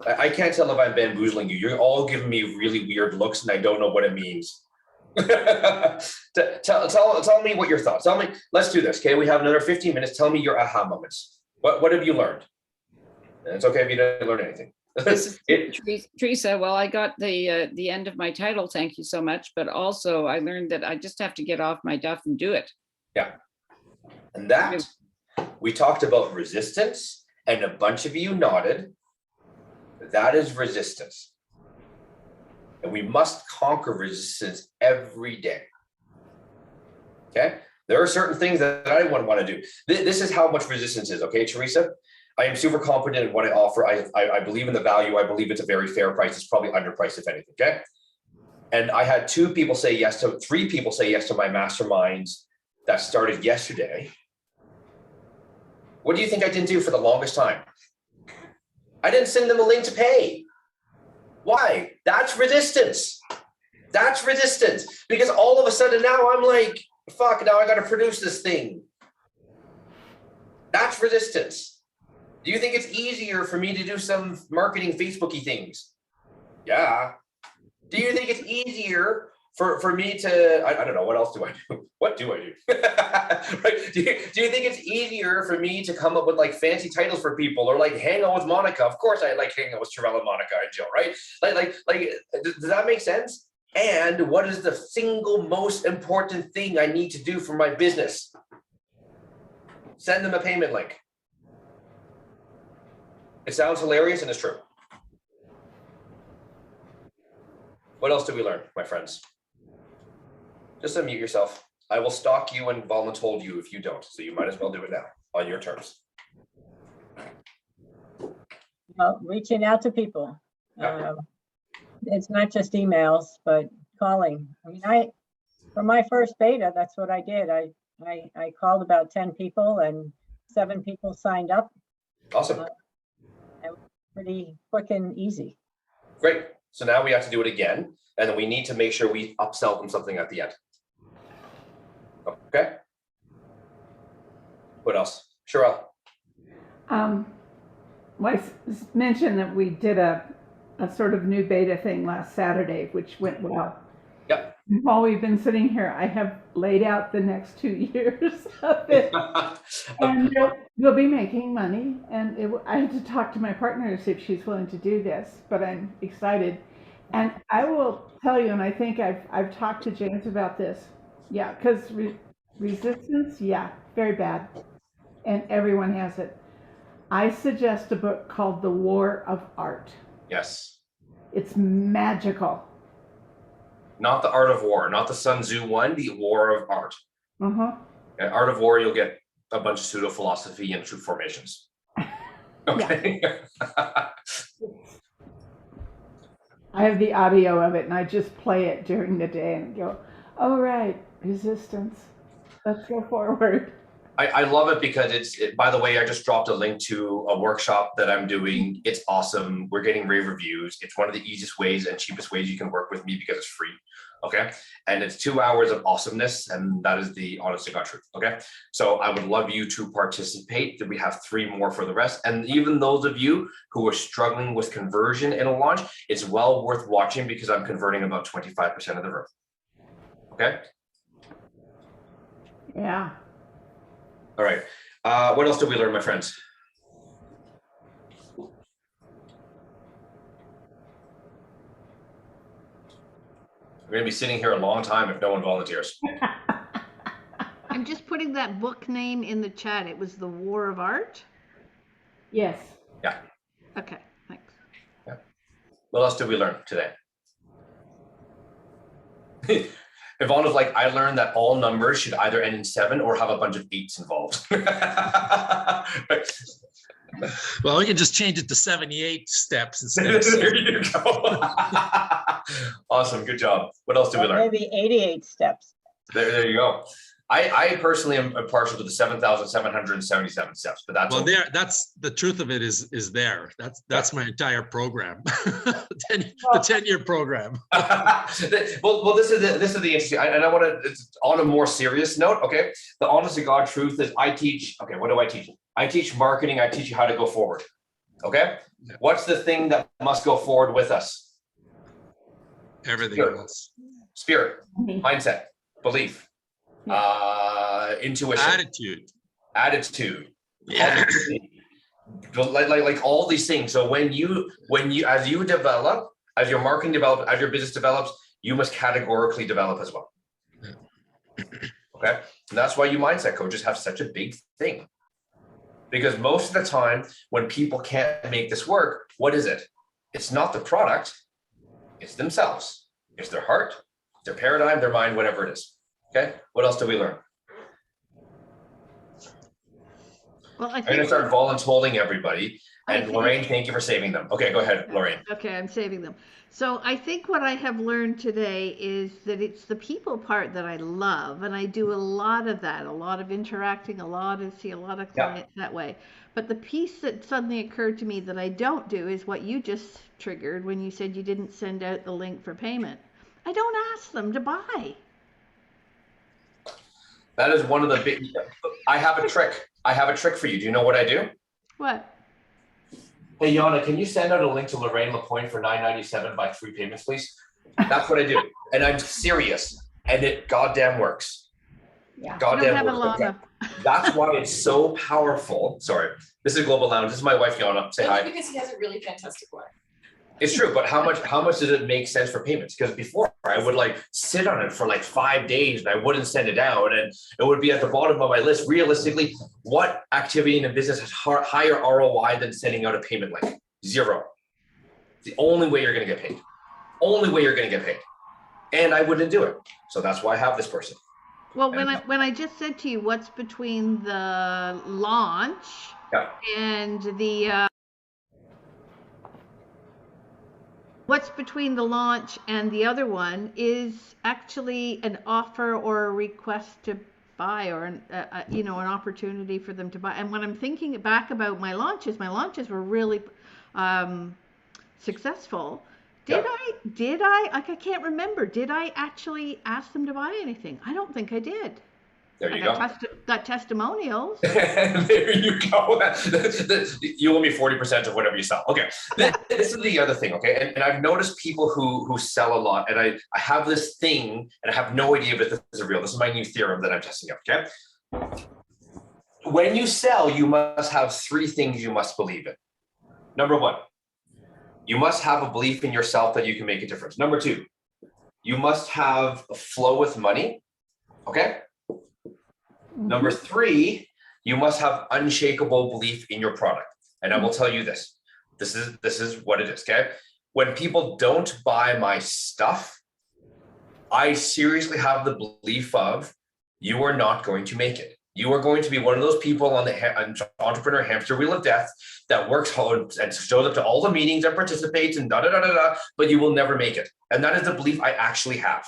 I can't tell if I'm bamboozling you. You're all giving me really weird looks and I don't know what it means. tell me what your thoughts. Tell me, let's do this, okay? We have another 15 minutes. Tell me your aha moments. What have you learned? And it's okay if you didn't learn anything. This is Teresa. Well, I got the end of my title. Thank you so much. But also I learned that I just have to get off my duff and do it. Yeah. And that, we talked about resistance and a bunch of you nodded. That is resistance. And we must conquer resistance every day. Okay? There are certain things that I wouldn't want to do. This is how much resistance is, okay, Teresa? I am super confident in what I offer. I believe in the value. I believe it's a very fair price. It's probably underpriced, if anything, okay? And I had three people say yes to my masterminds that started yesterday. What do you think I didn't do for the longest time? I didn't send them a link to pay. Why? That's resistance. That's resistance. Because all of a sudden now I'm like, fuck, now I got to produce this thing. That's resistance. Do you think it's easier for me to do some marketing Facebooky things? Yeah. Do you think it's easier for me to, I don't know, what else do I do? What do I do? Right? Do you think it's easier for me to come up with like fancy titles for people or like hang out with Monica? Of course I like hanging out with Sherelle and Monica and Jill, right? Like, does that make sense? And what is the single most important thing I need to do for my business? Send them a payment link. It sounds hilarious and it's true. What else did we learn, my friends? Just unmute yourself. I will stalk you and voluntold you if you don't. So you might as well do it now on your terms. Well, reaching out to people. Yeah. It's not just emails, but calling. I mean, for my first beta, that's what I did. I called about 10 people and 7 people signed up. Awesome. It was pretty quick and easy. Great. So now we have to do it again. And then we need to make sure we upsell them something at the end. Okay. What else? Sherelle. I mentioned that we did a sort of new beta thing last Saturday, which went well. Yep. And while we've been sitting here, I have laid out the next 2 years of it. And we'll be making money. And I had to talk to my partner to see if she's willing to do this, but I'm excited. And I will tell you, and I think I've talked to James about this. Yeah, because resistance, yeah, very bad. And everyone has it. I suggest a book called The War of Art. Yes. It's magical. Not the Art of War, not the Sun Tzu one, the War of Art. Uh-huh. At Art of War, you'll get a bunch of pseudo philosophy and true formations. Okay. I have the audio of it and I just play it during the day and go, oh, right, resistance. Let's go forward. I love it because by the way, I just dropped a link to a workshop that I'm doing. It's awesome. We're getting rave reviews. It's one of the easiest ways and cheapest ways you can work with me because it's free. Okay. And it's 2 hours of awesomeness. And that is the honest to God truth. Okay. So I would love you to participate. We have 3 more for the rest. And even those of you who are struggling with conversion in a launch, it's well worth watching because I'm converting about 25% of the room. Okay. Yeah. All right. What else did we learn, my friends? We're going to be sitting here a long time if no one volunteers. I'm just putting that book name in the chat. It was The War of Art? Yes. Yeah. Okay, thanks. Yeah. What else did we learn today? Yvonne is like, I learned that all numbers should either end in 7 or have a bunch of 8s involved. Well, we can just change it to 78 steps instead of There you go. Awesome, good job. What else did we Or learn? maybe 88 steps. There you go. I personally am partial to the 7,777 steps, but that's Well, okay. that's the truth of it is there. That's my entire program. The 10-year program. well, this is the interesting, and I want to, it's on a more serious note. Okay, the honest to God truth is, I teach. Okay, what do I teach? I teach marketing. I teach you how to go forward. Okay, what's the thing that must go forward with us? Everything Spirit. else. Spirit, mindset, belief, intuition, attitude, Yeah. like all these things. So when you as you develop, as your marketing develops, as your business develops, you must categorically develop as well. Okay, and that's why you mindset coaches have such a big thing, because most of the time when people can't make this work, what is it? It's not the product, it's themselves, it's their heart, their paradigm, their mind, whatever it is. Okay, what else do we learn? Well, I I'm going to think, start volunteering everybody. I And think- Lorraine, thank you for saving them. Okay, go ahead, Lorraine. okay, I'm saving them. So I think what I have learned today is that it's the people part that I love, and I do a lot of that, a lot of interacting, see a lot of Yeah. clients that way. But the piece that suddenly occurred to me that I don't do is what you just triggered when you said you didn't send out the link for payment. I don't ask them to buy. That is one of the big, I have a trick. I have a trick for you. Do you know what I do? What? Hey, Yana, can you send out a link to Lorraine Lapointe for $9.97 by 3 payments, please? That's what I do. And I'm serious. And it goddamn works. I don't Goddamn have a works. lot Okay. of. That's why it's so powerful. Sorry. This is Global Lounge. This is my wife, Yana. Say hi. Because he has a really fantastic wife. It's true, but how much does it make sense for payments? Because before I would like sit on it for like 5 days and I wouldn't send it out, and it would be at the bottom of my list. Realistically, what activity in a business has higher ROI than sending out a payment link? Zero. It's the only way you're going to get paid. Only way you're going to get paid. And I wouldn't do it. So that's why I have this person. Well, when I just said to you, what's between the launch Yeah. and the what's between the launch and the other one is actually an offer or a request to buy, or an opportunity for them to buy. And when I'm thinking back about my launches were really successful. Did I like, I can't remember, did I actually ask them to buy anything? I don't think I did. There you go. Got testimonials. There you go. You owe me 40% of whatever you sell. Okay. This is the other thing. Okay. And I've noticed people who sell a lot, and I have this thing, and I have no idea if this is real. This is my new theorem that I'm testing out. Okay. When you sell, you must have 3 things you must believe in. Number 1, you must have a belief in yourself that you can make a difference. Number 2, you must have a flow with money. Okay. Number 3, you must have unshakable belief in your product. And I will tell you this. This is what it is, okay? When people don't buy my stuff, I seriously have the belief of, you are not going to make it. You are going to be one of those people on the entrepreneur hamster wheel of death that works hard and shows up to all the meetings and participates and but you will never make it. And that is the belief I actually have.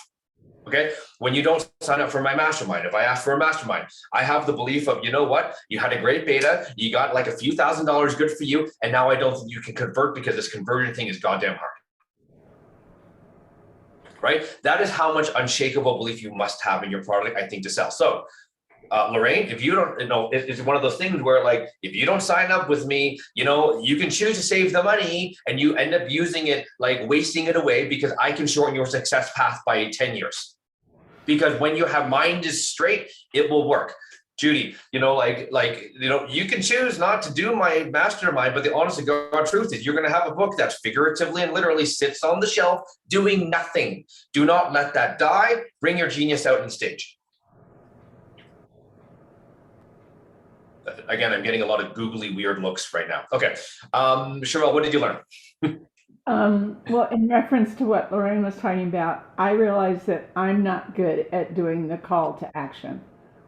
Okay. When you don't sign up for my mastermind, if I ask for a mastermind, I have the belief of, you know what, you had a great beta, you got like a few $1,000, good for you. And now I don't think you can convert because this conversion thing is goddamn hard. Right. That is how much unshakable belief you must have in your product, I think, to sell. So Lorraine, if you don't, it's one of those things where, like, if you don't sign up with me, you can choose to save the money and you end up using it, like wasting it away, because I can shorten your success path by 10 years. Because when you have mind is straight, it will work. Judy, you can choose not to do my mastermind, but the honest to God truth is you're going to have a book that's figuratively and literally sits on the shelf doing nothing. Do not let that die. Bring your genius out on stage. Again, I'm getting a lot of googly weird looks right now. Okay. Sherelle, what did you learn? Well, in reference to what Lorraine was talking about, I realized that I'm not good at doing the call to action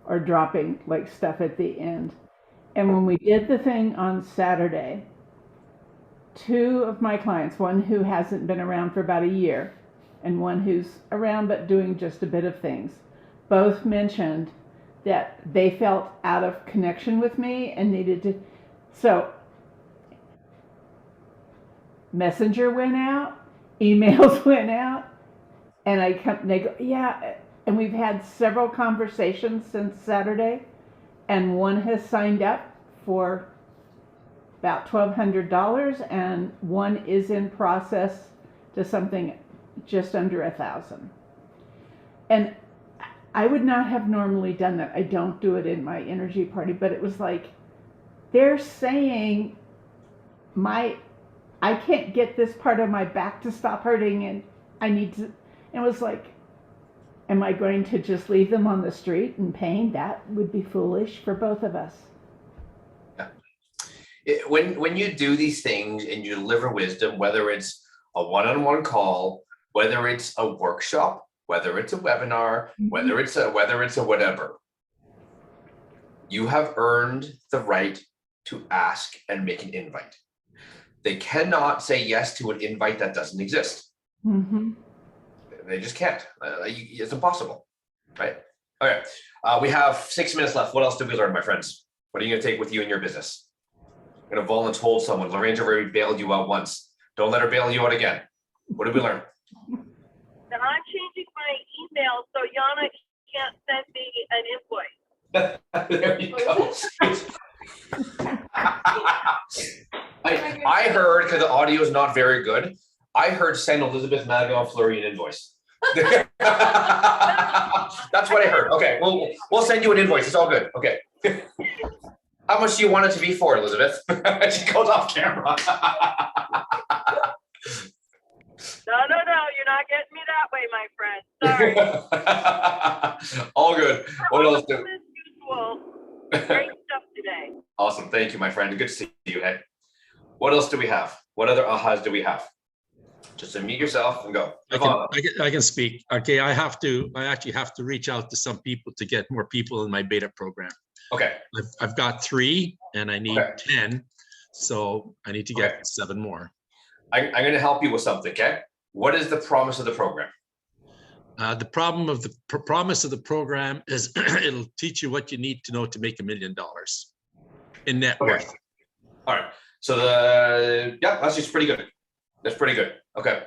or dropping like stuff at the end. And when we did the thing on Saturday, two of my clients, one who hasn't been around for about a year and one who's around but doing just a bit of things, both mentioned that they felt out of connection with me and needed to. So Messenger went out, emails went out, and they go, yeah. And we've had several conversations since Saturday, and one has signed up for about $1,200, and one is in process to something just under $1,000. And I would not have normally done that. I don't do it in my energy party, but it was like they're saying I can't get this part of my back to stop hurting, and I need to. And it was like, am I going to just leave them on the street in pain? That would be foolish for both of us. When you do these things and you deliver wisdom, whether it's a one-on-one call, whether it's a workshop, whether it's a webinar, whether it's a whatever, you have earned the right to ask and make an invite. They cannot say yes to an invite that doesn't exist. Mm-hmm. They just can't. It's impossible, right? Okay, we have 6 minutes left. What else did we learn, my friends? What are you going to take with you in your business? I'm going to volunteer someone. Lorraine's already bailed you out once. Don't let her bail you out again. What did we learn? Then I'm changing my email so Yana can't send me an invoice. There you go. I heard, because the audio is not very good, I heard send Elizabeth Madigan Fleury an invoice. That's what I heard. Okay, we'll send you an invoice. It's all good. Okay. How much do you want it to be for, Elizabeth? She goes off camera. No, you're not getting me that way, my friend. Sorry. All good. What else? As usual. Great stuff today. Awesome. Thank you, my friend. Good to see you, Ed. What else do we have? What other ahas do we have? Just unmute yourself and go. I can speak. Okay, I actually have to reach out to some people to get more people in my beta program. Okay. I've got 3 and I need 10. So I need to get 7 more. I'm going to help you with something, okay? What is the promise of the program? The promise of the program is it'll teach you what you need to know to make $1 million in net worth. All right. So that's just pretty good. That's pretty good. Okay.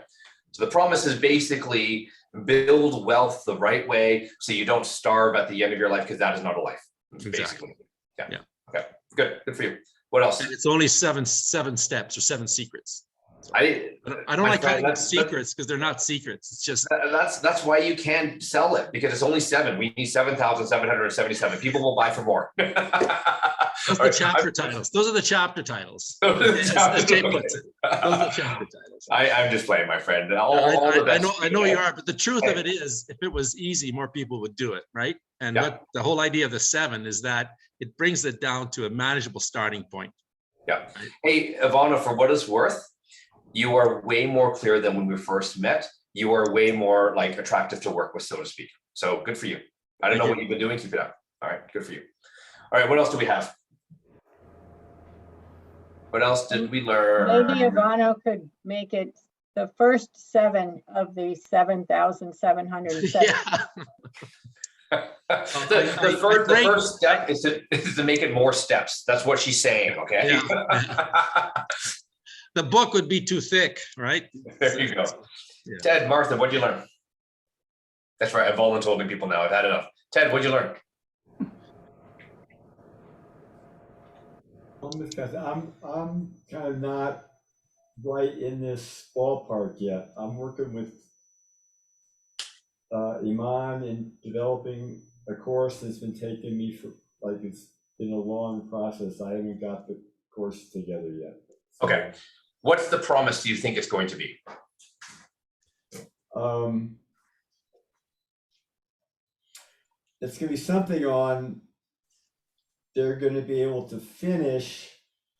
So the promise is basically build wealth the right way so you don't starve at the end of your life, because that is not a life. Basically. Yeah. Okay. Good. Good for you. What else? And it's only seven steps or 7 secrets. I don't like calling them secrets because they're not secrets. It's just that's why you can't sell it, because it's only 7. We need 7,777. People will buy for more. Those are the chapter titles. Those are the chapter titles. As Jay puts it. Those are the chapter titles. I'm just playing, my friend. I know you are, but the truth of it is, if it was easy, more people would do it, right? And the whole idea of the 7 is that it brings it down to a manageable starting point. Yeah. Hey, Ivana, for what it's worth, you are way more clear than when we first met. You are way more like attractive to work with, so to speak. So good for you. I don't know what you've been doing. Keep it up. All right. Good for you. All right. What else do we have? What else did we learn? Maybe Ivano could make it the first 7 of the 7,707. The first step is to make it more steps. That's what she's saying. Okay. Yeah. The book would be too thick, right? There you go. Yeah. Ted, Martha, what'd you learn? That's right. I've volunteered people now. I've had enough. Ted, what'd you learn? I'm kind of not right in this ballpark yet. I'm working with Iman in developing a course that's been taking me for it's been a long process. I haven't got the course together yet. So, okay. What's the promise do you think it's going to be? It's going to be something on they're going to be able to finish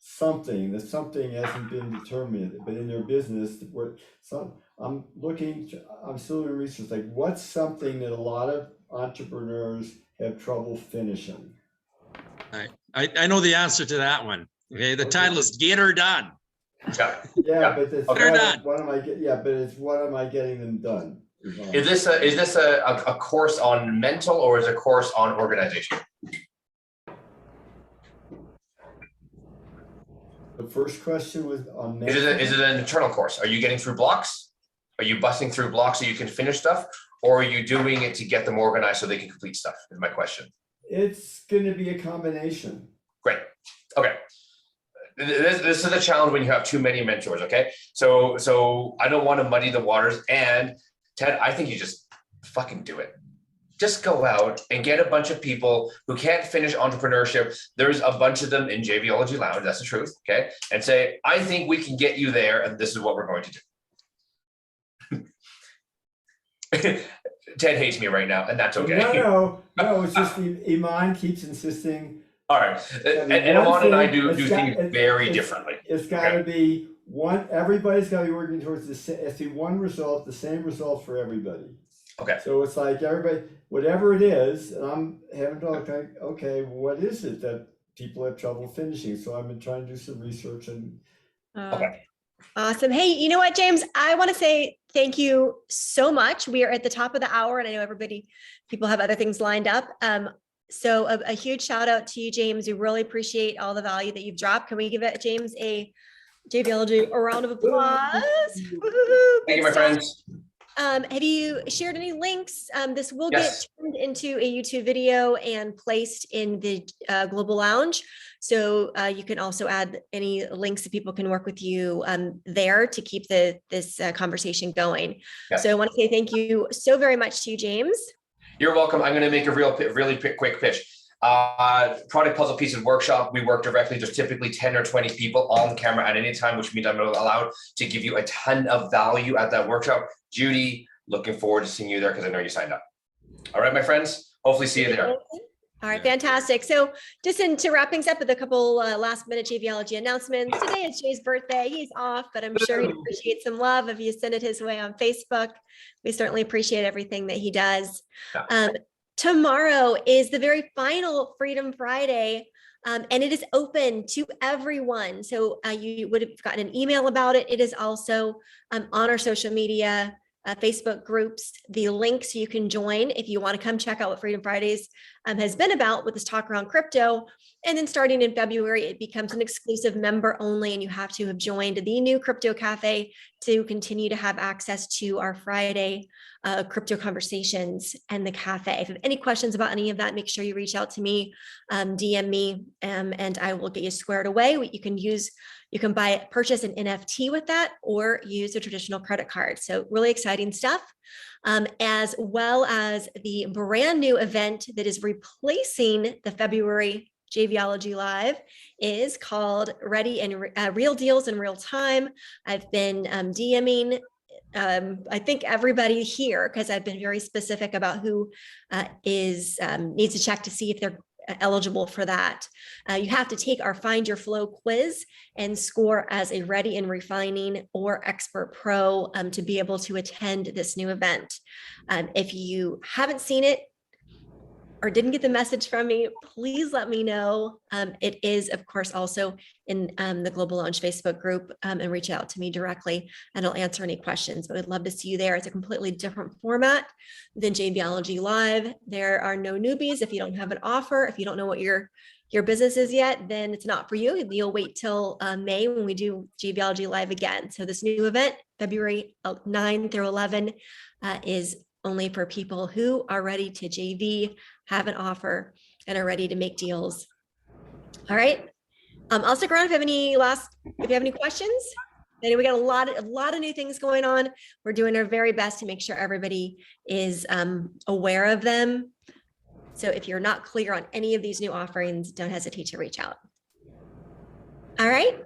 something, that something hasn't been determined, but in their business, I'm still doing research, like what's something that a lot of entrepreneurs have trouble finishing? I know the answer to that one. Okay, the title is Get Her Done. Yeah, but it's They're done. what am I getting them done? Is this a course on mental or is it a course on organization? The first question was on. Is it an internal course? Are you getting through blocks? Are you busting through blocks so you can finish stuff? Or are you doing it to get them organized so they can complete stuff, is my question. It's gonna be a combination. Great, okay. This is a challenge when you have too many mentors, okay? So I don't want to muddy the waters, and Ted, I think you just fucking do it. Just go out and get a bunch of people who can't finish entrepreneurship. There's a bunch of them in JVology Lounge, that's the truth, okay? And say, I think we can get you there, and this is what we're going to do. Ted hates me right now, and that's okay. No, it's just Iman keeps insisting. All right, and Iman and I do things very differently. It's got to be one. Everybody's got to be working towards one result, the same result for everybody. Okay. So it's like everybody, whatever it is, and I'm having to like, okay, what is it that people have trouble finishing? So I've been trying to do some research and. Okay. Awesome. Hey, you know what, James? I want to say thank you so much. We are at the top of the hour, and I know people have other things lined up. So a huge shout out to you, James. We really appreciate all the value that you've dropped. Can we give it, James, a JVology a round of applause? Thank you, my friends. Have you shared any links? This will Yes. get turned into a YouTube video and placed in the Global Lounge. So you can also add any links that people can work with you there to keep this conversation going. Yes. So I want to say thank you so very much to you, James. You're welcome. I'm going to make a really quick pitch. Product puzzle pieces workshop. We work directly. There's typically 10 or 20 people on camera at any time, which means I'm allowed to give you a ton of value at that workshop. Judy, looking forward to seeing you there because I know you signed up. All right, my friends. Hopefully see you there. All right, fantastic. So just to wrap things up with a couple last minute JVology announcements. Today is Jay's birthday. He's off, but I'm sure he'd appreciate some love if you send it his way on Facebook. We certainly appreciate everything that he does. Tomorrow is the very final Freedom Friday, and it is open to everyone. So you would have gotten an email about it. It is also on our social media, Facebook groups, the link so you can join if you want to come check out what Freedom Fridays has been about with this talk around crypto. And then starting in February, it becomes an exclusive member only, and you have to have joined the new Crypto Cafe to continue to have access to our Friday crypto conversations and the cafe. If you have any questions about any of that, make sure you reach out to me, DM me, and I will get you squared away. You can purchase an NFT with that or use a traditional credit card. So really exciting stuff. As well as the brand new event that is replacing the February JVology Live is called Ready and Real Deals in Real Time. I've been DMing I think everybody here, because I've been very specific about who needs to check to see if they're eligible for that. You have to take our Find Your Flow quiz and score as a Ready and Refining or Expert Pro to be able to attend this new event. If you haven't seen it or didn't get the message from me, please let me know. It is, of course, also in the Global Lounge Facebook group, and reach out to me directly and I'll answer any questions. But I'd love to see you there. It's a completely different format than JVology Live. There are no newbies. If you don't have an offer, if you don't know what your business is yet, then it's not for you. You'll wait till May when we do JVology Live again. So this new event, February 9 through 11, is only for people who are ready to JV, have an offer, and are ready to make deals. All right. I'll stick around if you have any questions. And we got a lot of new things going on. We're doing our very best to make sure everybody is aware of them. So if you're not clear on any of these new offerings, don't hesitate to reach out. All right.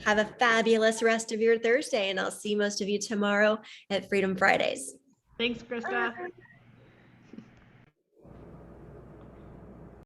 Have a fabulous rest of your Thursday, and I'll see most of you tomorrow at Freedom Fridays. Thanks, Krista.